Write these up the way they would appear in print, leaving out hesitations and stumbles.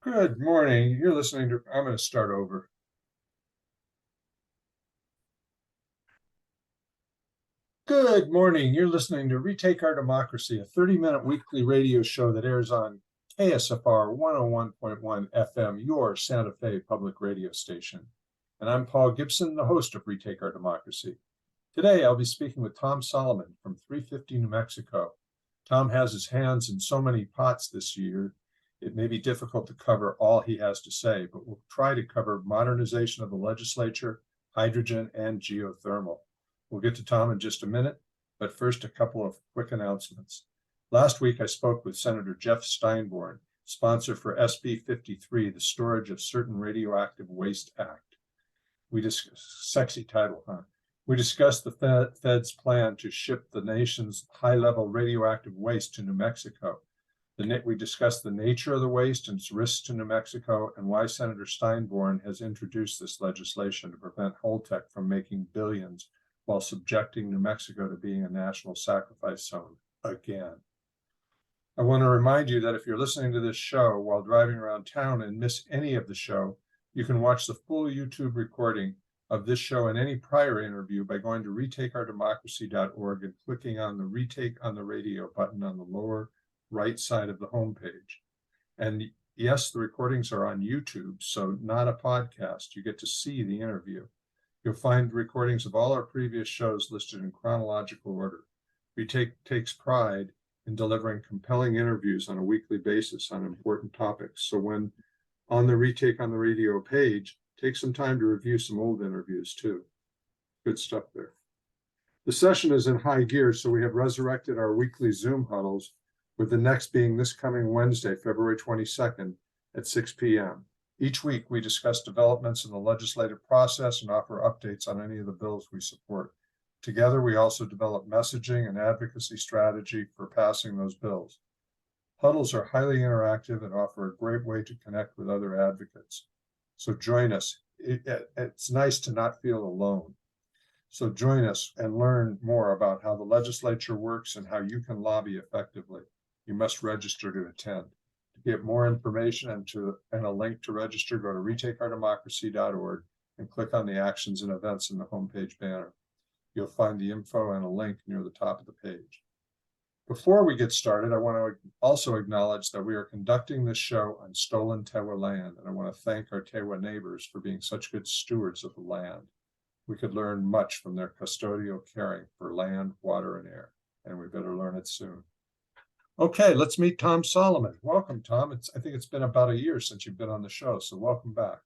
Good morning. You're listening to, I'm going to start over. Good morning. You're listening to Retake Our Democracy, a 30-minute weekly radio show that airs on KSFR 101.1 FM, your Santa Fe public radio station. And I'm Paul Gibson, the host of Retake Our Democracy. Today, I'll be speaking with Tom Solomon from 350 New Mexico. Tom has his hands in so many pots this year, it may be difficult to cover all he has to say, but we'll try to cover modernization of the legislature, hydrogen, and geothermal. We'll get to Tom in just a minute, but first, a couple of quick announcements. Last week, I spoke with Senator Jeff Steinborn, sponsor for SB 53, the Storage of Certain Radioactive Waste Act. We discussed, sexy title, huh? We discussed the Fed's plan to ship the nation's high-level radioactive waste to New Mexico. We discussed the nature of the waste and its risks to New Mexico and why Senator Steinborn has introduced this legislation to prevent Holtec from making billions while subjecting New Mexico to being a national sacrifice zone again. I want to remind you that if you're listening to this show while driving around town and miss any of the show, you can watch the full YouTube recording of this show and any prior interview by going to retakeourdemocracy.org and clicking on the Retake on the Radio button on the lower right side of the homepage. And yes, the recordings are on YouTube, so not a podcast. You get to see the interview. You'll find recordings of all our previous shows listed in chronological order. Retake takes pride in delivering compelling interviews on a weekly basis on important topics. So when on the Retake on the Radio page, take some time to review some old interviews too. Good stuff there. The session is in high gear, so we have resurrected our weekly Zoom huddles, with the next being this coming Wednesday, February 22nd at 6 p.m. Each week, we discuss developments in the legislative process and offer updates on any of the bills we support. Together, we also develop messaging and advocacy strategy for passing those bills. Huddles are highly interactive and offer a great way to connect with other advocates. So join us. It's nice to not feel alone. So join us and learn more about how the legislature works and how you can lobby effectively. You must register to attend. To get more information and a link to register, go to retakeourdemocracy.org and click on the actions and events in the homepage banner. You'll find the info and a link near the top of the page. Before we get started, I want to also acknowledge that we are conducting this show on stolen Tewa land, and I want to thank our Tewa neighbors for being such good stewards of the land. We could learn much from their custodial caring for land, water, and air, and we better learn it soon. Okay, let's meet Tom Solomon. Welcome, Tom. I think it's been about a year since you've been on the show, so welcome back.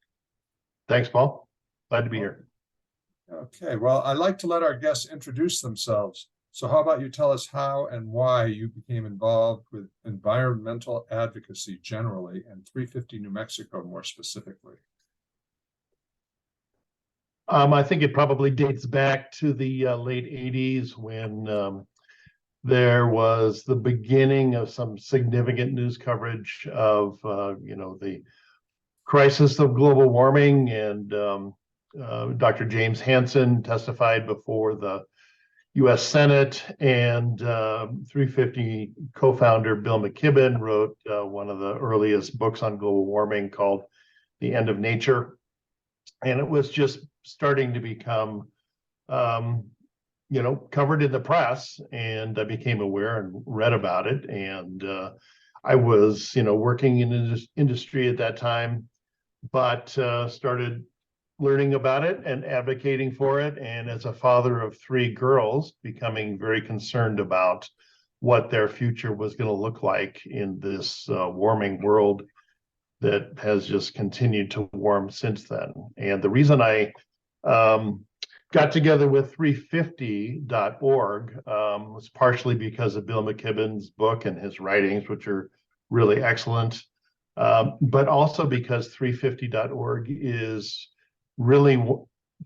Thanks, Paul. Glad to be here. Okay, well, I like to let our guests introduce themselves. So how about you tell us how and why you became involved with environmental advocacy generally and 350 New Mexico more specifically? I think it probably dates back to the late 80s when there was the beginning of some significant news coverage of, the crisis of global warming. And Dr. James Hansen testified before the U.S. Senate, and 350 co-founder Bill McKibben wrote one of the earliest books on global warming called The End of Nature. And it was just starting to become covered in the press, and I became aware and read about it. And I was, working in this industry at that time, but started learning about it and advocating for it. And as a father of 3 girls, becoming very concerned about what their future was going to look like in this warming world that has just continued to warm since then. And the reason I got together with 350.org was partially because of Bill McKibben's book and his writings, which are really excellent, but also because 350.org is really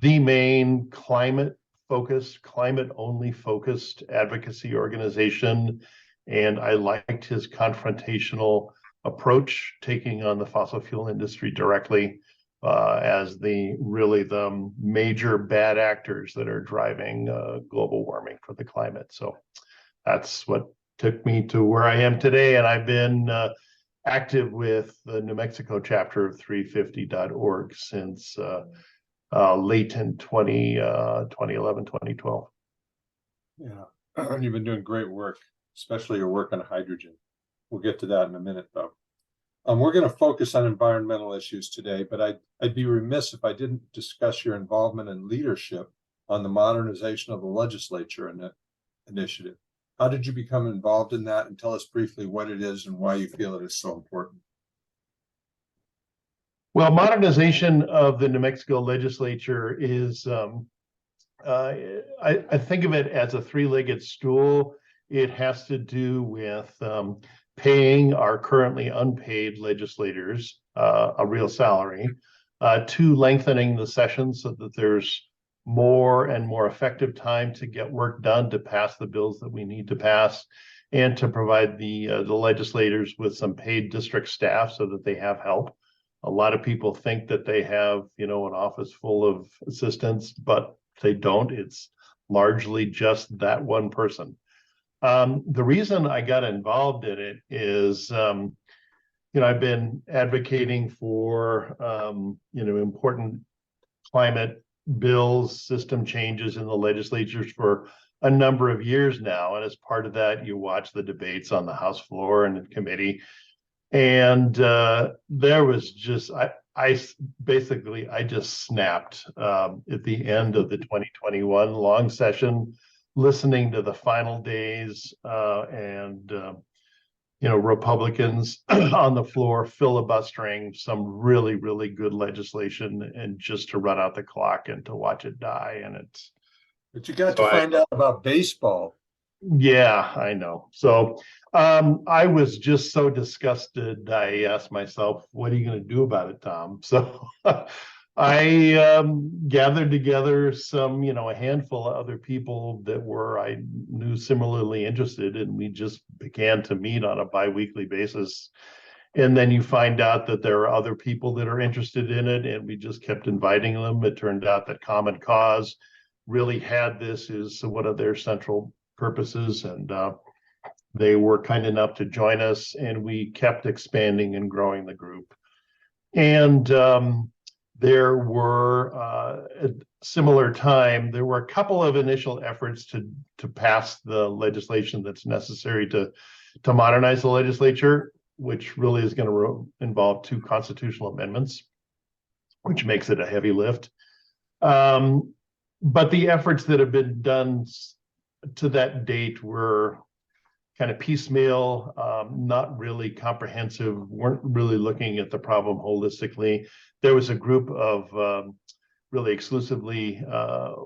the main climate-only focused advocacy organization. And I liked his confrontational approach, taking on the fossil fuel industry directly as the major bad actors that are driving global warming for the climate. So that's what took me to where I am today. And I've been active with the New Mexico chapter of 350.org since late in 2011, 2012. Yeah, and you've been doing great work, especially your work on hydrogen. We'll get to that in a minute, though. We're going to focus on environmental issues today, but I'd be remiss if I didn't discuss your involvement and leadership on the modernization of the legislature initiative. How did you become involved in that? And tell us briefly what it is and why you feel it is so important. Well, modernization of the New Mexico legislature is, I think of it as a three-legged stool. It has to do with paying our currently unpaid legislators a real salary, to lengthening the session so that there's more and more effective time to get work done, to pass the bills that we need to pass, and to provide the legislators with some paid district staff so that they have help. A lot of people think that they have, an office full of assistants, but they don't. It's largely just that one person. The reason I got involved in it is, I've been advocating for, important climate bills, system changes in the legislatures for a number of years now. And as part of that, you watch the debates on the House floor and in committee. And there was just, I just snapped at the end of the 2021 long session, listening to the final days and Republicans on the floor filibustering some really, really good legislation, and just to run out the clock and to watch it die. And it's, but you got to find out about baseball. Yeah, I know. So I was just so disgusted. I asked myself, what are you going to do about it, Tom? So I gathered together some, a handful of other people that I knew similarly interested, and we just began to meet on a biweekly basis. And then you find out that there are other people that are interested in it, and we just kept inviting them. It turned out that Common Cause really had this as one of their central purposes, and they were kind enough to join us, and we kept expanding and growing the group. And there were at similar time, there were a couple of initial efforts to pass the legislation that's necessary to modernize the legislature, which really is going to involve 2 constitutional amendments, which makes it a heavy lift. But the efforts that have been done to that date were kind of piecemeal, not really comprehensive, weren't really looking at the problem holistically. There was a group of really exclusively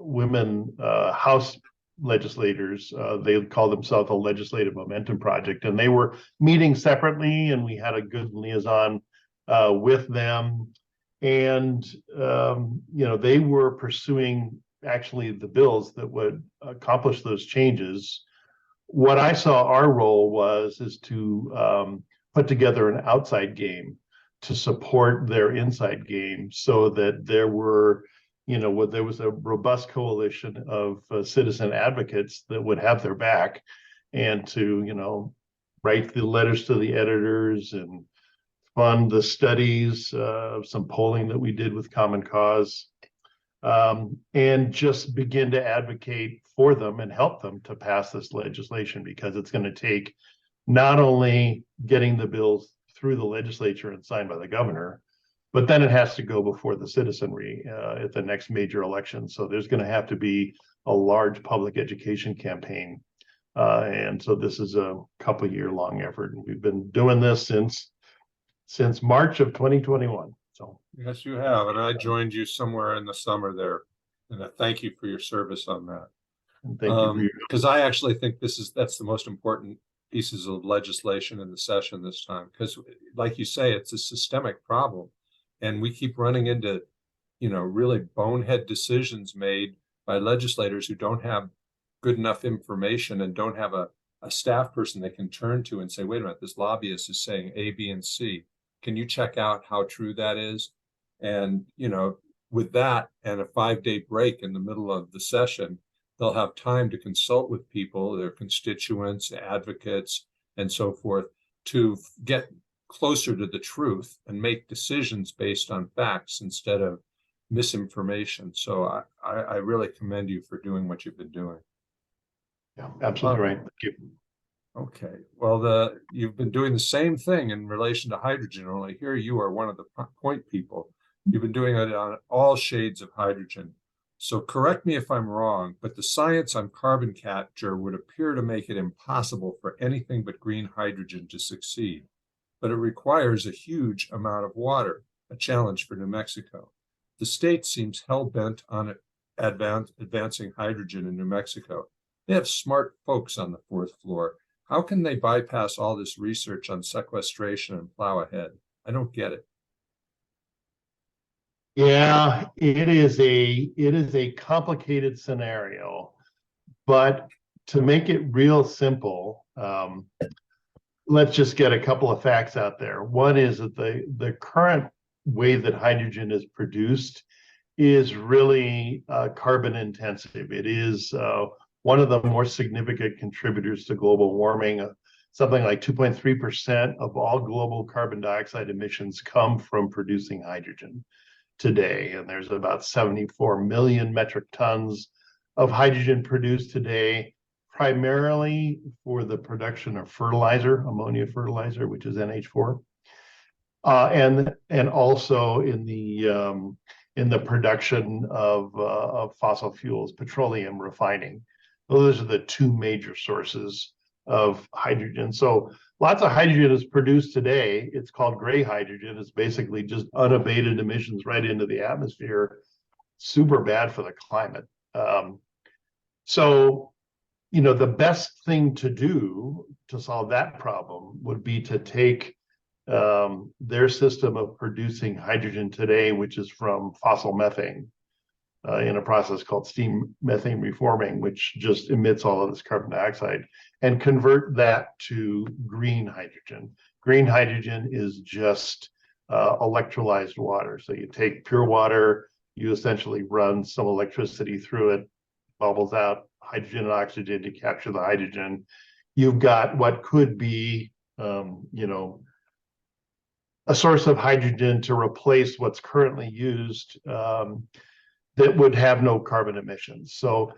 women House legislators. They call themselves the Legislative Momentum Project, and they were meeting separately, and we had a good liaison with them. And they were pursuing actually the bills that would accomplish those changes. What I saw our role is to put together an outside game to support their inside game, so that there was a robust coalition of citizen advocates that would have their back, and to write the letters to the editors and fund the studies, some polling that we did with Common Cause, and just begin to advocate for them and help them to pass this legislation, because it's going to take not only getting the bills through the legislature and signed by the governor, but then it has to go before the citizenry at the next major election. So there's going to have to be a large public education campaign. And so this is a couple-year-long effort. And we've been doing this since March of 2021. So yes, you have. And I joined you somewhere in the summer there. And I thank you for your service on that. And thank you for your because I actually think that's the most important pieces of legislation in the session this time. Because like you say, it's a systemic problem. And we keep running into, really bonehead decisions made by legislators who don't have good enough information and don't have a staff person they can turn to and say, wait a minute, this lobbyist is saying A, B, and C. Can you check out how true that is? And, with that and a 5-day break in the middle of the session, they'll have time to consult with people, their constituents, advocates, and so forth, to get closer to the truth and make decisions based on facts instead of misinformation. So I really commend you for doing what you've been doing. Yeah, absolutely right. Thank you. Okay, well, you've been doing the same thing in relation to hydrogen, only here you are one of the point people. You've been doing it on all shades of hydrogen. So correct me if I'm wrong, but the science on carbon capture would appear to make it impossible for anything but green hydrogen to succeed. But it requires a huge amount of water, a challenge for New Mexico. The state seems hell-bent on advancing hydrogen in New Mexico. They have smart folks on the fourth floor. How can they bypass all this research on sequestration and plow ahead? I don't get it. Yeah, it is a complicated scenario, but to make it real simple, let's just get a couple of facts out there. One is that the current way that hydrogen is produced is really carbon intensive. It is one of the more significant contributors to global warming. Something like 2.3% of all global carbon dioxide emissions come from producing hydrogen today. And there's about 74 million metric tons of hydrogen produced today, primarily for the production of fertilizer, ammonia fertilizer, which is NH4, and also in the production of fossil fuels, petroleum refining. Those are the two major sources of hydrogen. So lots of hydrogen is produced today. It's called gray hydrogen. It's basically just unabated emissions right into the atmosphere. Super bad for the climate. So, the best thing to do to solve that problem would be to take their system of producing hydrogen today, which is from fossil methane, in a process called steam methane reforming, which just emits all of this carbon dioxide, and convert that to green hydrogen. Green hydrogen is just electrolyzed water. So you take pure water, you essentially run some electricity through it, bubbles out hydrogen and oxygen to capture the hydrogen. You've got what could be, a source of hydrogen to replace what's currently used, that would have no carbon emissions. So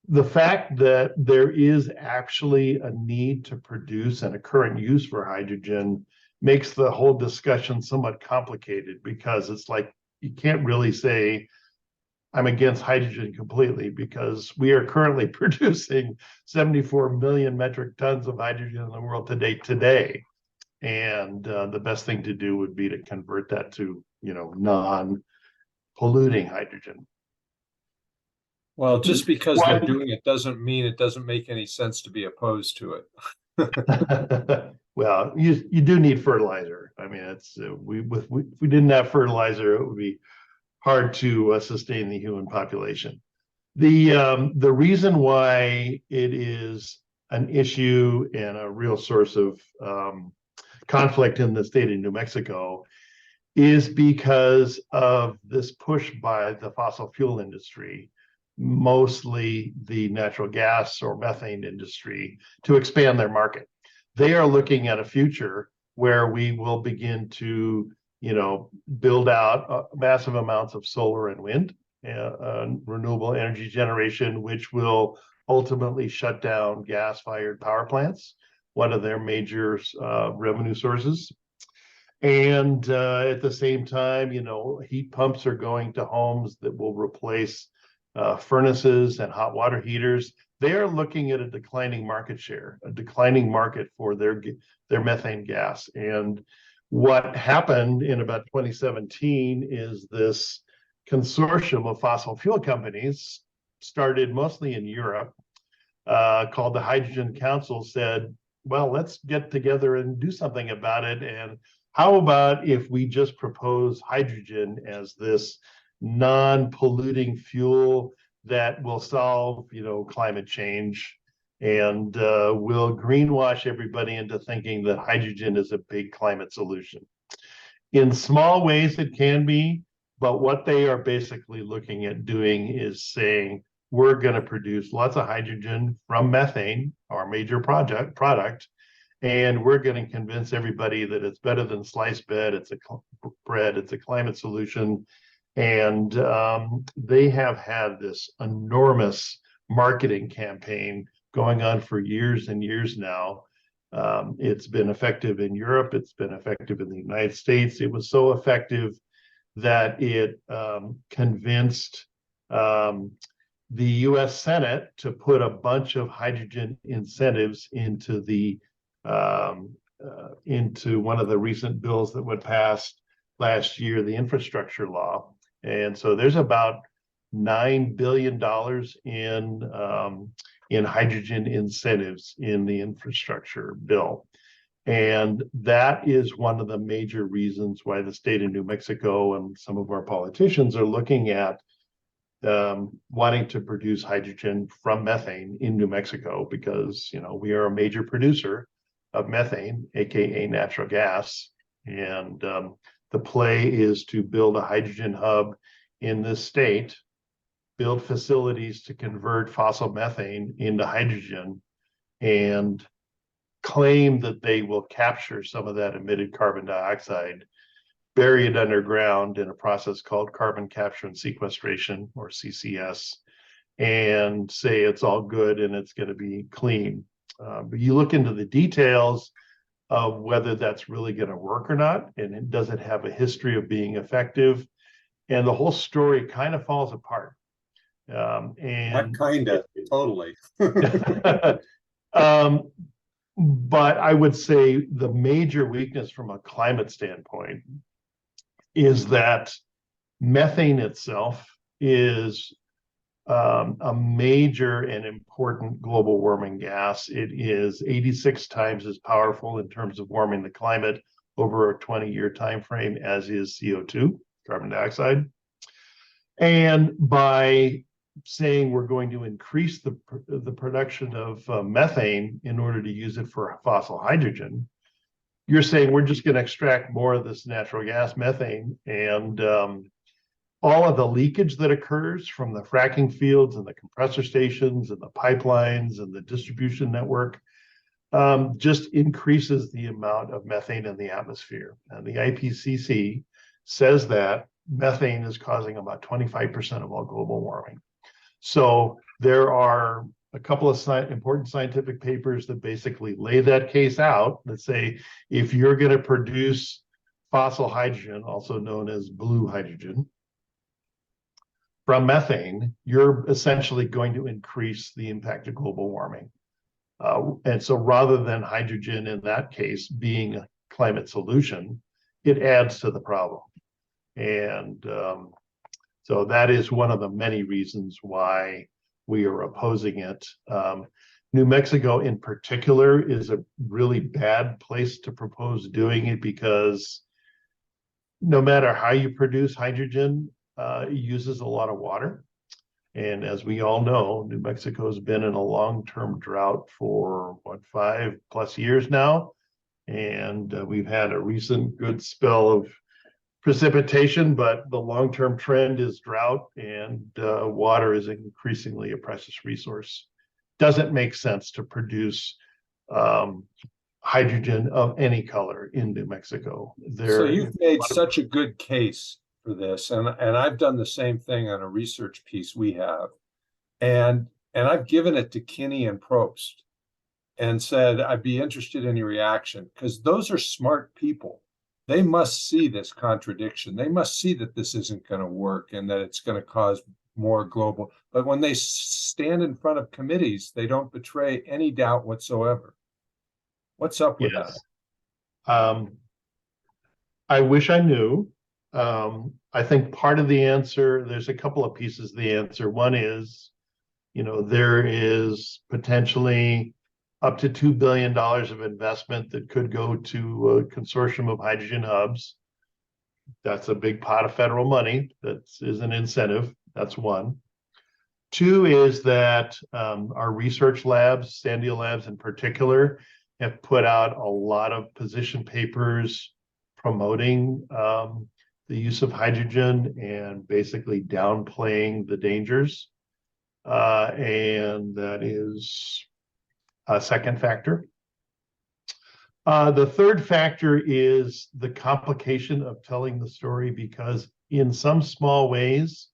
the fact that there is actually a need to produce and a current use for hydrogen makes the whole discussion somewhat complicated, because it's like you can't really say I'm against hydrogen completely, because we are currently producing 74 million metric tons of hydrogen in the world today. And the best thing to do would be to convert that to, non-polluting hydrogen. Well, just because they're doing it doesn't mean it doesn't make any sense to be opposed to it. Well, you do need fertilizer. I mean, it's if we didn't have fertilizer, it would be hard to sustain the human population. The reason why it is an issue and a real source of conflict in the state of New Mexico is because of this push by the fossil fuel industry, mostly the natural gas or methane industry, to expand their market. They are looking at a future where we will begin to, build out massive amounts of solar and wind, renewable energy generation, which will ultimately shut down gas-fired power plants, one of their major revenue sources. And at the same time, heat pumps are going to homes that will replace furnaces and hot water heaters. They are looking at a declining market share, a declining market for their methane gas. And what happened in about 2017 is this consortium of fossil fuel companies, started mostly in Europe, called the Hydrogen Council, said, well, let's get together and do something about it. And how about if we just propose hydrogen as this non-polluting fuel that will solve, climate change, and will greenwash everybody into thinking that hydrogen is a big climate solution. In small ways it can be, but what they are basically looking at doing is saying, we're going to produce lots of hydrogen from methane, our major product, And we're going to convince everybody that it's better than sliced bread. It's a climate solution. And they have had this enormous marketing campaign going on for years and years now. It's been effective in Europe. It's been effective in the United States. It was so effective that it convinced the U.S. Senate to put a bunch of hydrogen incentives into one of the recent bills that was passed last year, the infrastructure law. And so there's about $9 billion in hydrogen incentives in the infrastructure bill. And that is one of the major reasons why the state of New Mexico and some of our politicians are looking at wanting to produce hydrogen from methane in New Mexico, because, you know, we are a major producer of methane, aka natural gas. And the play is to build a hydrogen hub in this state, build facilities to convert fossil methane into hydrogen, and claim that they will capture some of that emitted carbon dioxide, bury it underground in a process called carbon capture and sequestration, or CCS, and say it's all good and it's going to be clean. But you look into the details of whether that's really going to work or not, and does it have a history of being effective, and the whole story kind of falls apart. That kind of, totally. But I would say the major weakness from a climate standpoint is that methane itself is a major and important global warming gas. It is 86 times as powerful in terms of warming the climate over a 20-year time frame as is CO2, carbon dioxide. And by saying we're going to increase the production of methane in order to use it for fossil hydrogen, you're saying we're just going to extract more of this natural gas methane, and all of the leakage that occurs from the fracking fields and the compressor stations and the pipelines and the distribution network just increases the amount of methane in the atmosphere. And the IPCC says that methane is causing about 25% of all global warming. So there are a couple of important scientific papers that basically lay that case out, that say if you're going to produce fossil hydrogen, also known as blue hydrogen, from methane, you're essentially going to increase the impact of global warming. And so rather than hydrogen in that case being a climate solution, it adds to the problem. And so that is one of the many reasons why we are opposing it. New Mexico in particular is a really bad place to propose doing it, because no matter how you produce hydrogen, it uses a lot of water. And as we all know, New Mexico has been in a long-term drought for 5+ years now. And we've had a recent good spell of precipitation, but the long-term trend is drought, and water is increasingly a precious resource. Doesn't make sense to produce hydrogen of any color in New Mexico. So you've made such a good case for this, and I've done the same thing on a research piece we have, and I've given it to Kinney and Probst and said I'd be interested in your reaction, because those are smart people. They must see this contradiction. They must see that this isn't going to work and that it's going to cause more global. But when they stand in front of committees, they don't betray any doubt whatsoever. What's up with that? I wish I knew. I think part of the answer, there's a couple of pieces of the answer. One is, you know, there is potentially up to $2 billion of investment that could go to a consortium of hydrogen hubs. That's a big pot of federal money. That is an incentive. That's one. Two is that our research labs, Sandia Labs in particular, have put out a lot of position papers promoting the use of hydrogen and basically downplaying the dangers. And that is a second factor. The third factor is the complication of telling the story, because in some small ways,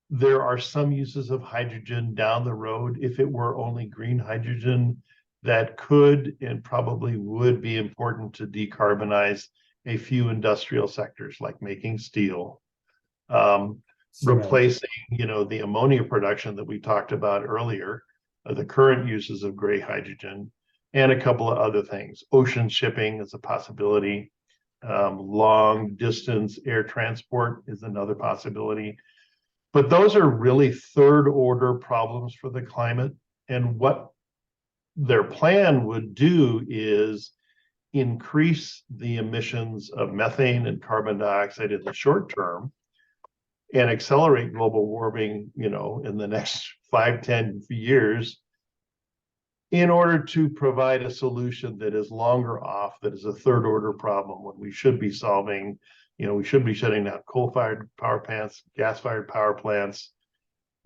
there are some uses of hydrogen down the road, if it were only green hydrogen, that could and probably would be important to decarbonize a few industrial sectors, like making steel, replacing, the ammonia production that we talked about earlier, the current uses of gray hydrogen, and a couple of other things. Ocean shipping is a possibility. Long distance air transport is another possibility. But those are really third order problems for the climate. And what their plan would do is increase the emissions of methane and carbon dioxide in the short term and accelerate global warming, in the next 5-10 years, in order to provide a solution that is longer off, that is a third order problem, when we should be solving, we should be shutting down coal-fired power plants, gas-fired power plants,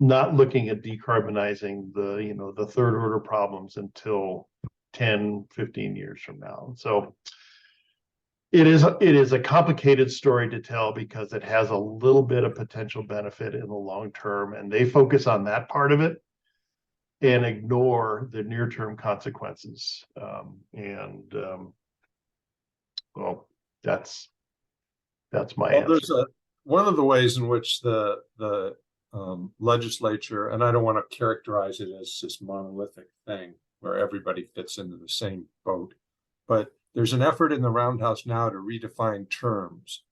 not looking at decarbonizing the third order problems until 10-15 years from now. So it is a complicated story to tell, because it has a little bit of potential benefit in the long term, and they focus on that part of it and ignore the near-term consequences. Well, that's my answer. There's one of the ways in which the legislature, and I don't want to characterize it as this monolithic thing where everybody fits into the same boat, but there's an effort in the Roundhouse now to redefine terms.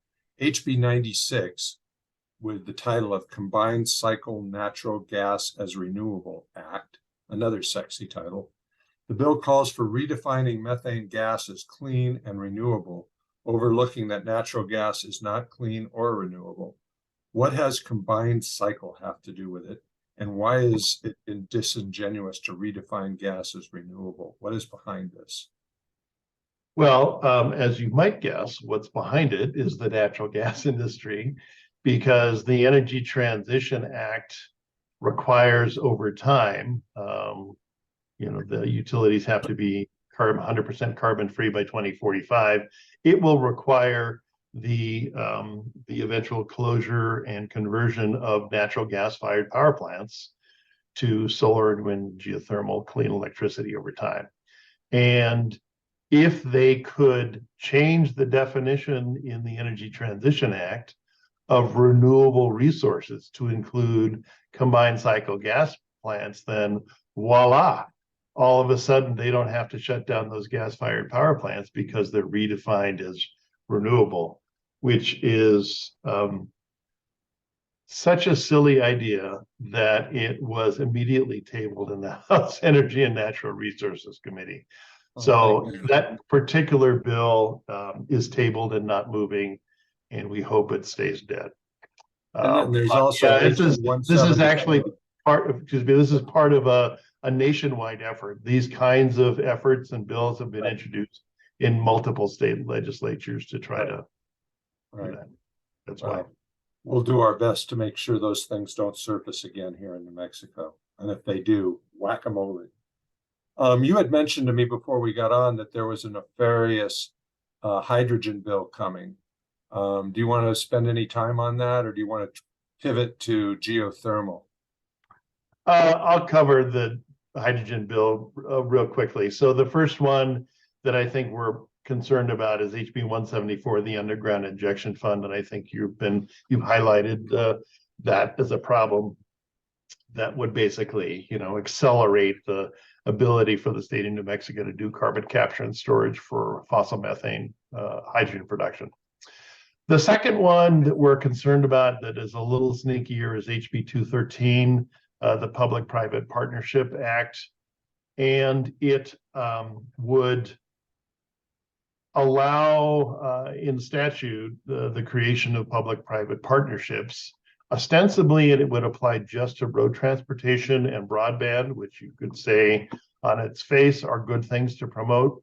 HB 96, with the title of Combined Cycle Natural Gas as Renewable Act, another sexy title. The bill calls for redefining methane gas as clean and renewable, overlooking that natural gas is not clean or renewable. What has combined cycle have to do with it? And why is it disingenuous to redefine gas as renewable? What is behind this? Well, as you might guess, what's behind it is the natural gas industry, because the Energy Transition Act requires over time, the utilities have to be 100% carbon free by 2045. It will require the eventual closure and conversion of natural gas fired power plants to solar and wind geothermal clean electricity over time. And if they could change the definition in the Energy Transition Act of renewable resources to include combined cycle gas plants, then voila, all of a sudden they don't have to shut down those gas-fired power plants, because they're redefined as renewable, which is such a silly idea that it was immediately tabled in the House Energy and Natural Resources Committee. So that particular bill is tabled and not moving, and we hope it stays dead. And then there's also this is actually part of, this is part of a nationwide effort. These kinds of efforts and bills have been introduced in multiple state legislatures to try to do that. That's why we'll do our best to make sure those things don't surface again here in New Mexico. And if they do, whack-a-mole. You had mentioned to me before we got on that there was a nefarious hydrogen bill coming. Do you want to spend any time on that, or do you want to pivot to geothermal? I'll cover the hydrogen bill real quickly. So the first one that I think we're concerned about is HB 174, the underground injection fund, and I think you've highlighted that as a problem that would basically, accelerate the ability for the state of New Mexico to do carbon capture and storage for fossil methane hydrogen production. The second one that we're concerned about that is a little sneakier is HB 213, the Public-Private Partnership Act, and it would allow in statute the creation of public-private partnerships. Ostensibly, it would apply just to road transportation and broadband, which you could say on its face are good things to promote.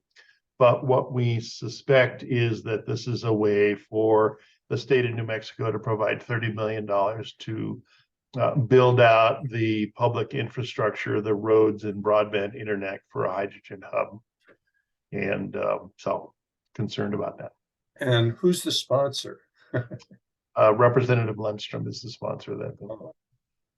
But what we suspect is that this is a way for the state of New Mexico to provide $30 million to build out the public infrastructure, the roads and broadband internet for a hydrogen hub. And so concerned about that. And who's the sponsor? Representative Lundstrom is the sponsor of that bill.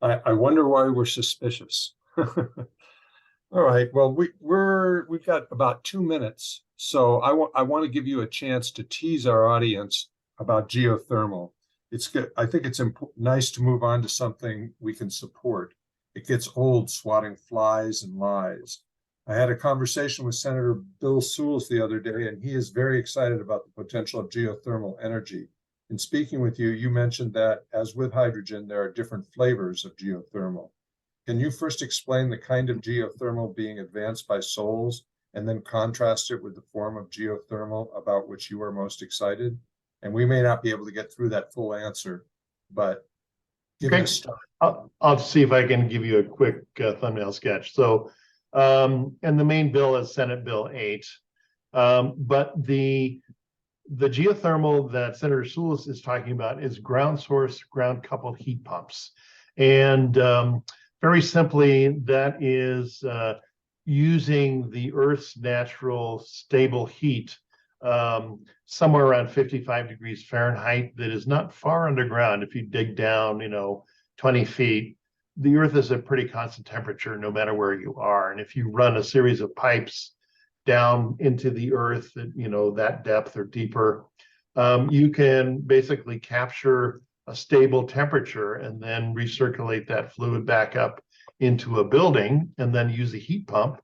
I wonder why we're suspicious. All right. Well, we've got about 2 minutes, so I want to give you a chance to tease our audience about geothermal. It's good. I think it's nice to move on to something we can support. It gets old swatting flies and lies. I had a conversation with Senator Bill Sewells the other day, and he is very excited about the potential of geothermal energy. In speaking with you, you mentioned that, as with hydrogen, there are different flavors of geothermal. Can you first explain the kind of geothermal being advanced by Sewells, and then contrast it with the form of geothermal about which you are most excited? And we may not be able to get through that full answer, but give it a start. I'll see if I can give you a quick thumbnail sketch. So, and the main bill is Senate Bill 8, but the geothermal that Senator Sewells is talking about is ground source, ground coupled heat pumps. And very simply, that is using the Earth's natural stable heat somewhere around 55 degrees Fahrenheit that is not far underground. If you dig down, 20 feet, the Earth is at pretty constant temperature no matter where you are. And if you run a series of pipes down into the Earth at, that depth or deeper, you can basically capture a stable temperature and then recirculate that fluid back up into a building and then use a heat pump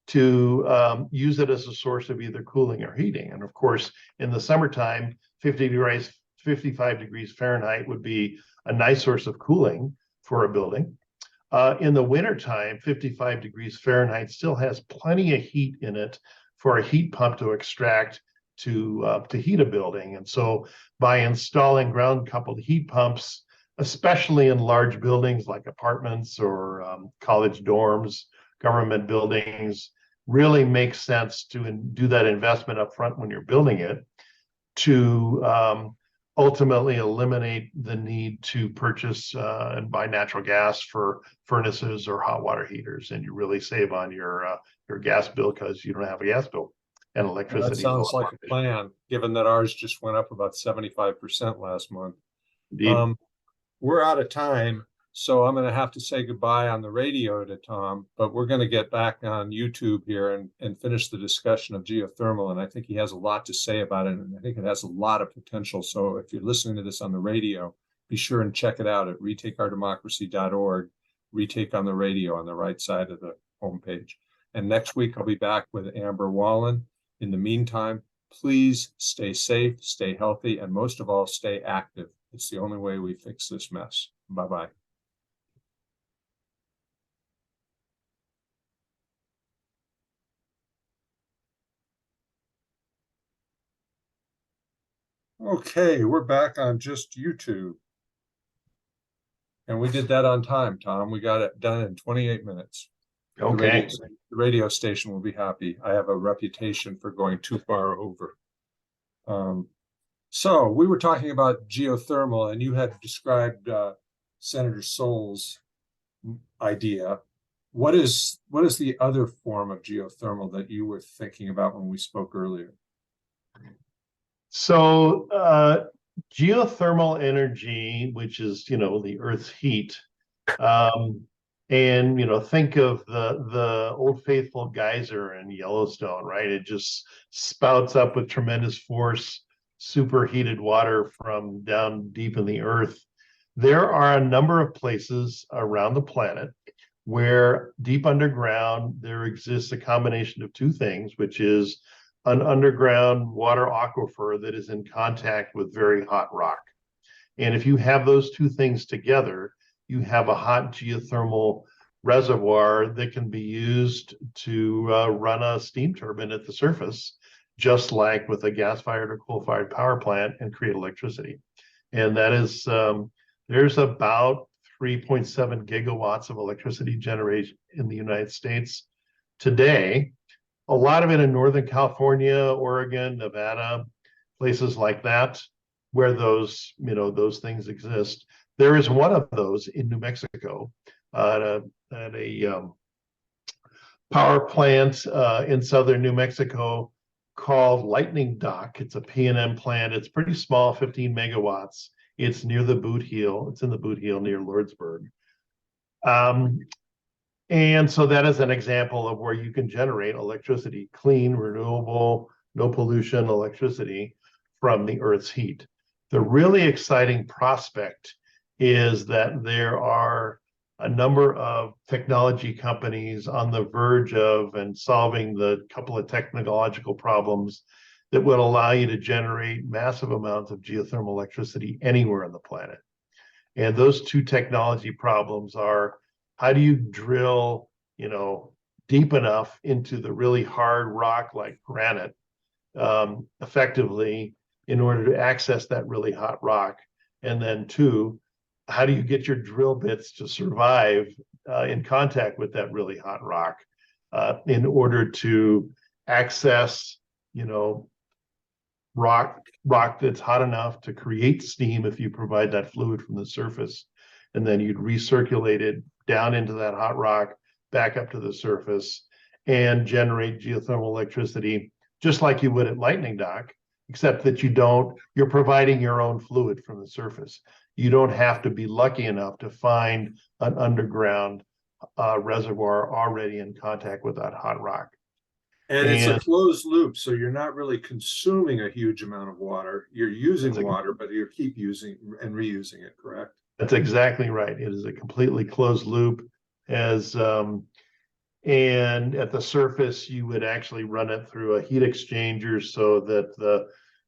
to use it as a source of either cooling or heating. And of course, in the summertime, 55 degrees Fahrenheit would be a nice source of cooling for a building. In the wintertime, 55 degrees Fahrenheit still has plenty of heat in it for a heat pump to extract to heat a building. And so by installing ground coupled heat pumps, especially in large buildings like apartments or college dorms, government buildings, really makes sense to do that investment up front when you're building it to ultimately eliminate the need to purchase and buy natural gas for furnaces or hot water heaters. And you really save on your gas bill because you don't have a gas bill. And electricity. That sounds like a plan, given that ours just went up about 75% last month. We're out of time, so I'm going to have to say goodbye on the radio to Tom, but we're going to get back on YouTube here and finish the discussion of geothermal. And I think he has a lot to say about it, and I think it has a lot of potential. So if you're listening to this on the radio, be sure and check it out at retakeourdemocracy.org, Retake on the Radio on the right side of the homepage. And next week, I'll be back with Amber Wallen. In the meantime, please stay safe, stay healthy, and most of all, stay active. It's the only way we fix this mess. Bye-bye. Okay, we're back on just YouTube. And we did that on time, Tom. We got it done in 28 minutes. Okay. The radio station will be happy. I have a reputation for going too far over. So we were talking about geothermal, and you had described Senator Sewell's idea. What is the other form of geothermal that you were thinking about when we spoke earlier? So geothermal energy, which is, the Earth's heat, and think of the Old Faithful geyser in Yellowstone, right? It just spouts up with tremendous force, superheated water from down deep in the earth. There are a number of places around the planet where deep underground there exists a combination of two things, which is an underground water aquifer that is in contact with very hot rock. And if you have those two things together, you have a hot geothermal reservoir that can be used to run a steam turbine at the surface, just like with a gas-fired or coal-fired power plant, and create electricity. And that is, there's about 3.7 gigawatts of electricity generated in the United States today. A lot of it in Northern California, Oregon, Nevada, places like that, where those things exist. There is one of those in New Mexico at a power plant in southern New Mexico called Lightning Dock. It's a P&M plant. It's pretty small, 15 megawatts. It's near the Boot Heel. It's in the Boot Heel near Lordsburg. And so that is an example of where you can generate electricity, clean, renewable, no pollution electricity from the Earth's heat. The really exciting prospect is that there are a number of technology companies on the verge of and solving the couple of technological problems that would allow you to generate massive amounts of geothermal electricity anywhere on the planet. And those two technology problems are, how do you drill, deep enough into the really hard rock like granite effectively in order to access that really hot rock? And then two, how do you get your drill bits to survive in contact with that really hot rock in order to access, rock that's hot enough to create steam if you provide that fluid from the surface, and then you'd recirculate it down into that hot rock, back up to the surface, and generate geothermal electricity just like you would at Lightning Dock, except that you're providing your own fluid from the surface. You don't have to be lucky enough to find an underground reservoir already in contact with that hot rock. And it's a closed loop, so you're not really consuming a huge amount of water. You're using water, but you keep using and reusing it, correct? That's exactly right. It is a completely closed loop. And at the surface, you would actually run it through a heat exchanger so that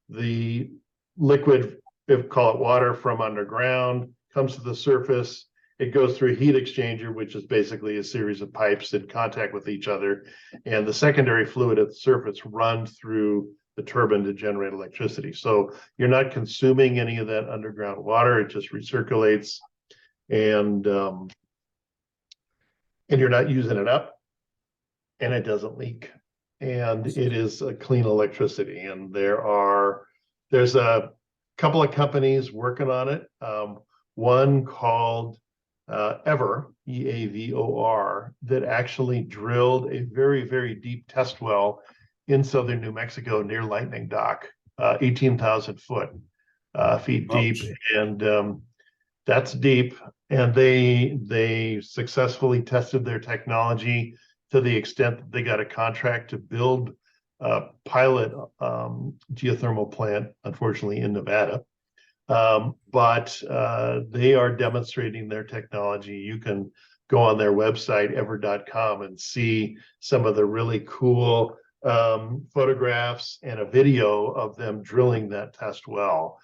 the liquid, if call it water from underground, comes to the surface. It goes through a heat exchanger, which is basically a series of pipes in contact with each other. And the secondary fluid at the surface runs through the turbine to generate electricity. So you're not consuming any of that underground water. It just recirculates, and you're not using it up, and it doesn't leak. And it is a clean electricity. And there's a couple of companies working on it. One called Eavor, EAVOR, that actually drilled a very, very deep test well in southern New Mexico near Lightning Dock, 18,000 feet deep. And that's deep. And they successfully tested their technology to the extent that they got a contract to build a pilot geothermal plant, unfortunately in Nevada. But they are demonstrating their technology. You can go on their website, eavor.com, and see some of the really cool photographs and a video of them drilling that test well.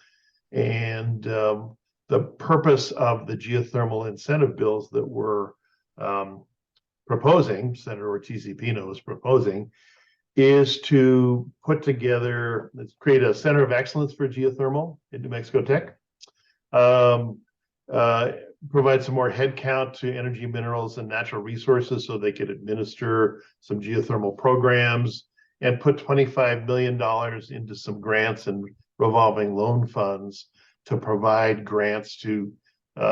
And the purpose of the geothermal incentive bills that we're proposing, Senator Ortiz-Pino is proposing, is to put together, let's create a center of excellence for geothermal in New Mexico Tech, provide some more headcount to Energy, Minerals, and Natural Resources so they could administer some geothermal programs, and put $25 million into some grants and revolving loan funds to provide grants to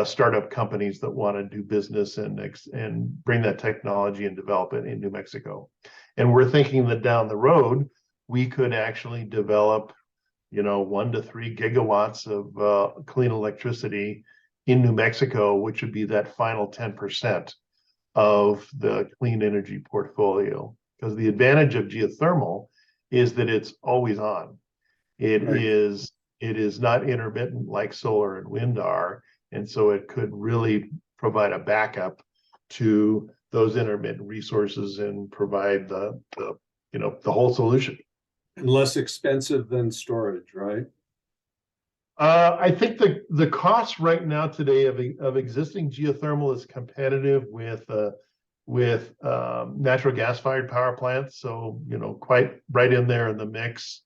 startup companies that want to do business and bring that technology and develop it in New Mexico. And we're thinking that down the road, we could actually develop, 1 to 3 gigawatts of clean electricity in New Mexico, which would be that final 10% of the clean energy portfolio. Because the advantage of geothermal is that it's always on. It is not intermittent like solar and wind are. And so it could really provide a backup to those intermittent resources and provide the whole solution. And less expensive than storage, right? I think the cost right now today of existing geothermal is competitive with natural gas-fired power plants. So, quite right in there in the mix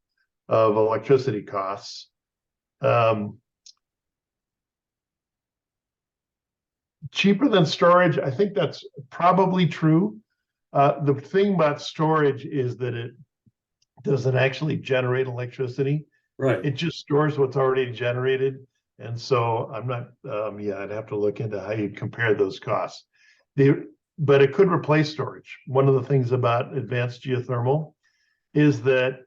of electricity costs. Cheaper than storage, I think that's probably true. The thing about storage is that it doesn't actually generate electricity. Right. It just stores what's already generated. And so I'm not, I'd have to look into how you'd compare those costs. But it could replace storage. One of the things about advanced geothermal is that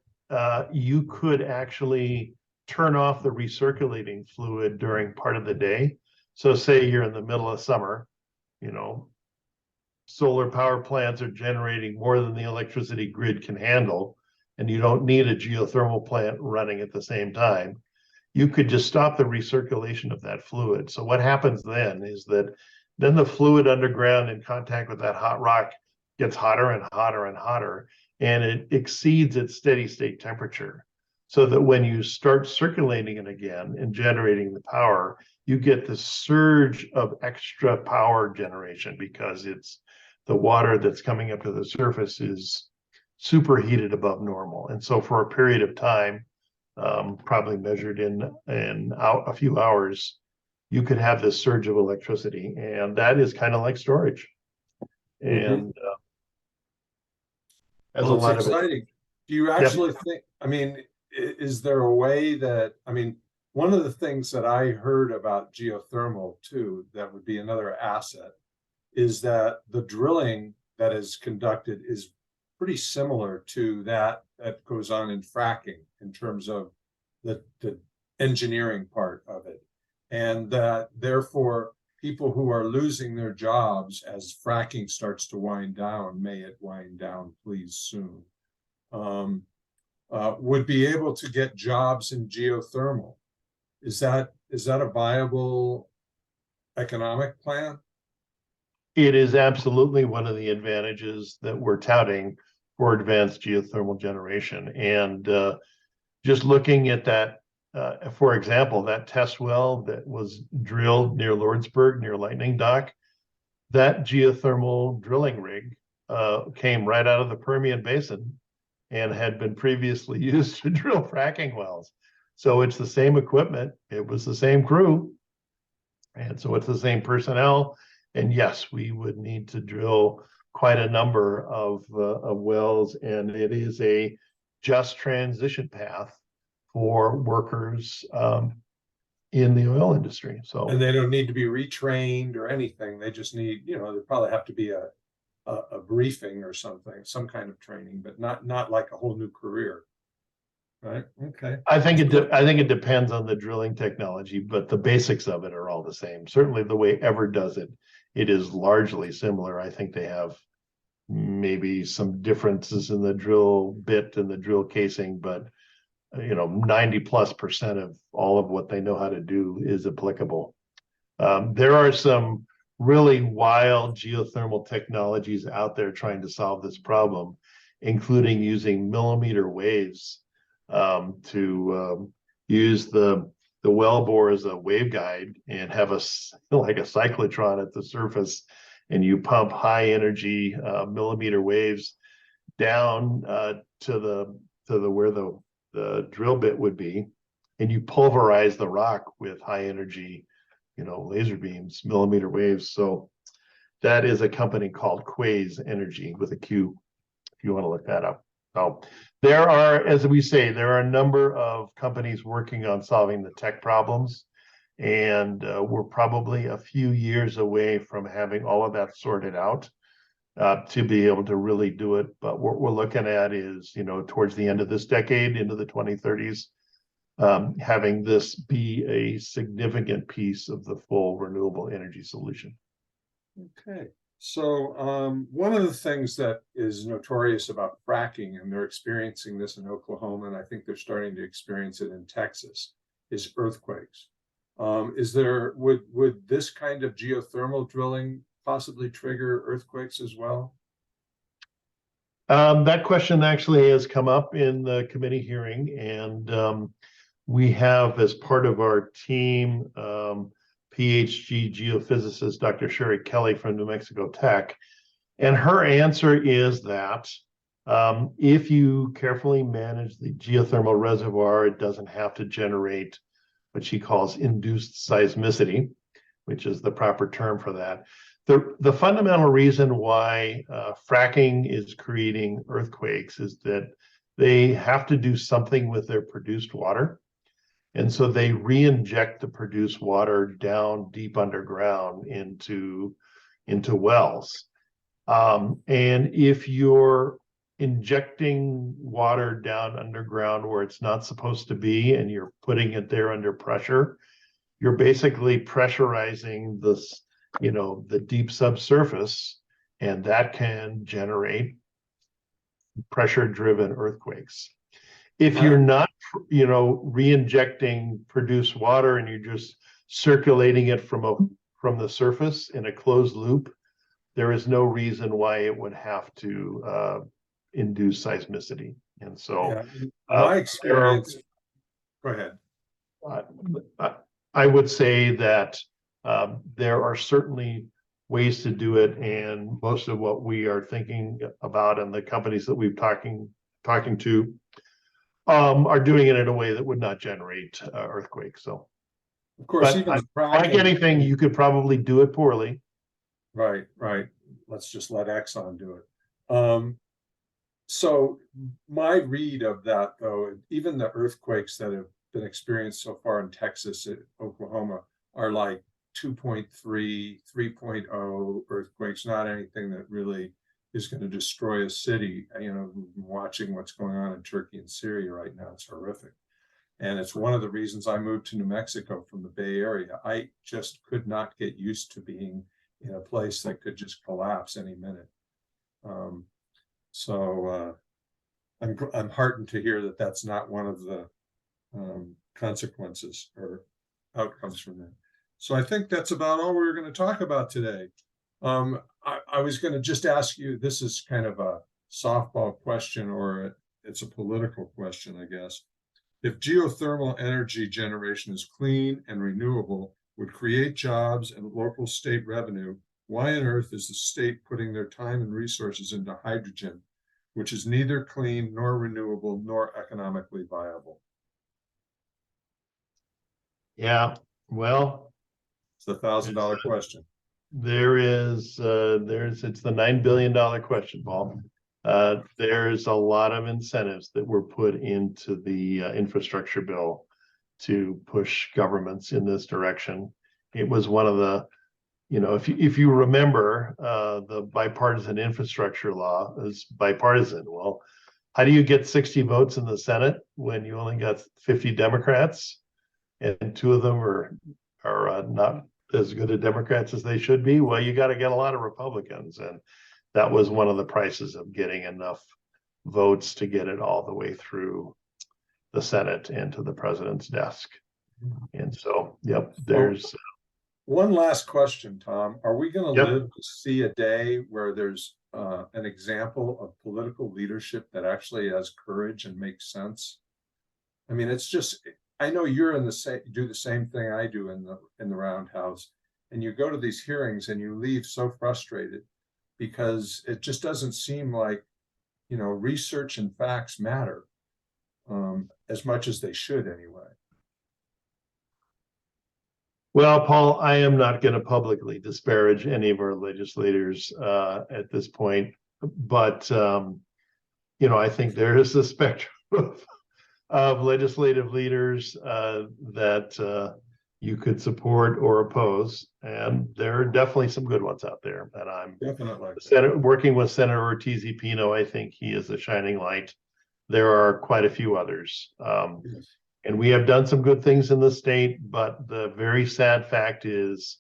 you could actually turn off the recirculating fluid during part of the day. So say you're in the middle of summer, you know, solar power plants are generating more than the electricity grid can handle, and you don't need a geothermal plant running at the same time. You could just stop the recirculation of that fluid. So what happens then is that then the fluid underground in contact with that hot rock gets hotter and hotter and hotter, and it exceeds its steady state temperature. So that when you start circulating it again and generating the power, you get this surge of extra power generation because it's the water that's coming up to the surface is superheated above normal. And so for a period of time, probably measured in a few hours, you could have this surge of electricity, and that is kind of like storage. And as Well, a it's lot of it, exciting. Do you actually think, I mean, is there a way that, I mean, one of the things that I heard about geothermal too, that would be another asset, is that the drilling that is conducted is pretty similar to that goes on in fracking in terms of the engineering part of it. And that therefore people who are losing their jobs as fracking starts to wind down, may it wind down please soon, would be able to get jobs in geothermal. Is that a viable economic plan? it is absolutely one of the advantages that we're touting for advanced geothermal generation. And just looking at that, for example, that test well that was drilled near Lordsburg, near Lightning Dock, that geothermal drilling rig came right out of the Permian Basin and had been previously used to drill fracking wells. So it's the same equipment, it was the same crew, and so it's the same personnel. And yes, we would need to drill quite a number of wells, and it is a just transition path for workers in the oil industry. So, and they don't need to be retrained or anything. They just need, you know, there probably have to be a briefing or something, some kind of training, but not like a whole new career. Right. Okay. I think it depends on the drilling technology, but the basics of it are all the same. Certainly the way Ever does it, it is largely similar. I think they have maybe some differences in the drill bit and the drill casing, but 90+% of all of what they know how to do is applicable. There are some really wild geothermal technologies out there trying to solve this problem, including using millimeter waves to use the wellbore as a waveguide and have like a cyclotron at the surface, and you pump high energy millimeter waves down to the where the drill bit would be, and you pulverize the rock with high energy, laser beams, millimeter waves. So that is a company called Quaise Energy with a Q, if you want to look that up. So there are, as we say, there are a number of companies working on solving the tech problems, and we're probably a few years away from having all of that sorted out to be able to really do it. But what we're looking at is, towards the end of this decade, into the 2030s, having this be a significant piece of the full renewable energy solution. Okay. So one of the things that is notorious about fracking, and they're experiencing this in Oklahoma, and I think they're starting to experience it in Texas, is earthquakes. Would this kind of geothermal drilling possibly trigger earthquakes as well? That question actually has come up in the committee hearing, and we have, as part of our team, PhD geophysicist Dr. Sherry Kelly from New Mexico Tech, and her answer is that if you carefully manage the geothermal reservoir, it doesn't have to generate what she calls induced seismicity, which is the proper term for that. The fundamental reason why fracking is creating earthquakes is that they have to do something with their produced water. And so they re-inject the produced water down deep underground into wells. And if you're injecting water down underground where it's not supposed to be, and you're putting it there under pressure, you're basically pressurizing this, the deep subsurface, and that can generate pressure-driven earthquakes. If you're not, re-injecting produced water and you're just circulating it from the surface in a closed loop, there is no reason why it would have to induce seismicity. And so, Yeah, my experience. Go ahead. I would say that there are certainly ways to do it, and most of what we are thinking about and the companies that we've talking to are doing it in a way that would not generate earthquakes. So, of course, but even like anything, you could probably do it poorly. Right. Let's just let Exxon do it. So my read of that, though, even the earthquakes that have been experienced so far in Texas and Oklahoma are like 2.3, 3.0 earthquakes, not anything that really is going to destroy a city. Watching what's going on in Turkey and Syria right now, it's horrific. And it's one of the reasons I moved to New Mexico from the Bay Area. I just could not get used to being in a place that could just collapse any minute. I'm heartened to hear that that's not one of the consequences or outcomes from that. So I think that's about all we're going to talk about today. I was going to just ask you, this is kind of a softball question, or it's a political question, I guess. If geothermal energy generation is clean and renewable, would create jobs and local state revenue, why on earth is the state putting their time and resources into hydrogen, which is neither clean nor renewable nor economically viable? Yeah, well, it's the $1,000 question. It's the $9 billion question, Paul. There's a lot of incentives that were put into the infrastructure bill to push governments in this direction. It was one of the, if you remember, the bipartisan infrastructure law is bipartisan. Well, how do you get 60 votes in the Senate when you only got 50 Democrats, and two of them are not as good at Democrats as they should be? Well, you got to get a lot of Republicans, and that was one of the prices of getting enough votes to get it all the way through the Senate and to the president's desk. And so, there's one last question, Tom. Are we going to live to see a day where there's an example of political leadership that actually has courage and makes sense? I mean, it's just, I know you're do the same thing I do in the roundhouse, and you go to these hearings and you leave so frustrated because it just doesn't seem like, research and facts matter as much as they should anyway. Well, Paul, I am not going to publicly disparage any of our legislators at this point, but I think there is a spectrum of legislative leaders that you could support or oppose, and there are definitely some good ones out there. And I'm definitely working with Senator Ortiz-Pino. I think he is a shining light. There are quite a few others. Yes. And we have done some good things in the state, but the very sad fact is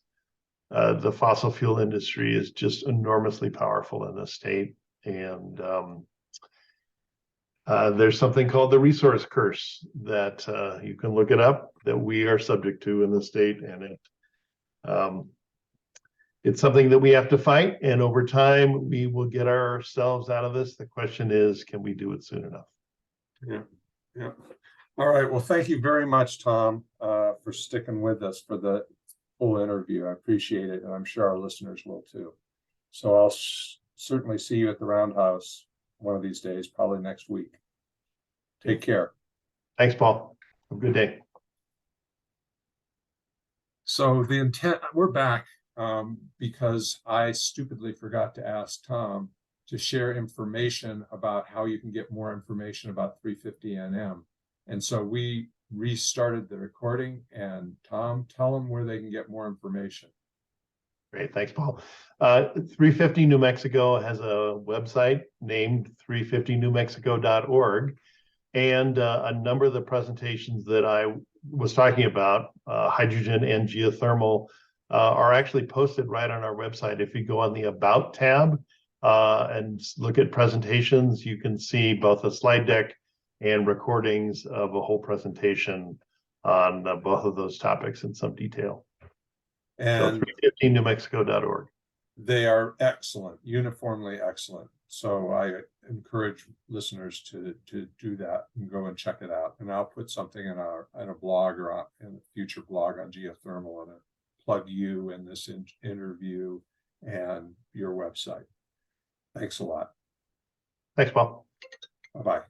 the fossil fuel industry is just enormously powerful in the state. And there's something called the resource curse that you can look it up, that we are subject to in the state. And it's something that we have to fight. And over time, we will get ourselves out of this. The question is, can we do it soon enough? Yeah. All right. Well, thank you very much, Tom, for sticking with us for the full interview. I appreciate it. And I'm sure our listeners will too. So I'll certainly see you at the Roundhouse one of these days, probably next week. Take care. Thanks, Paul. Have a good day. So we're back because I stupidly forgot to ask Tom to share information about how you can get more information about 350NM. And so we restarted the recording, and Tom, tell them where they can get more information. Great, thanks, Paul. 350 New Mexico has a website named 350newmexico.org. And a number of the presentations that I was talking about, hydrogen and geothermal, are actually posted right on our website. If you go on the About tab and look at presentations, you can see both a slide deck and recordings of a whole presentation on both of those topics in some detail. So And 350newmexico.org. they are excellent, uniformly excellent. So I encourage listeners to do that and go and check it out. And I'll put something in a blog or in a future blog on geothermal and plug you in this interview and your website. Thanks a lot. Thanks, Paul. Bye-bye.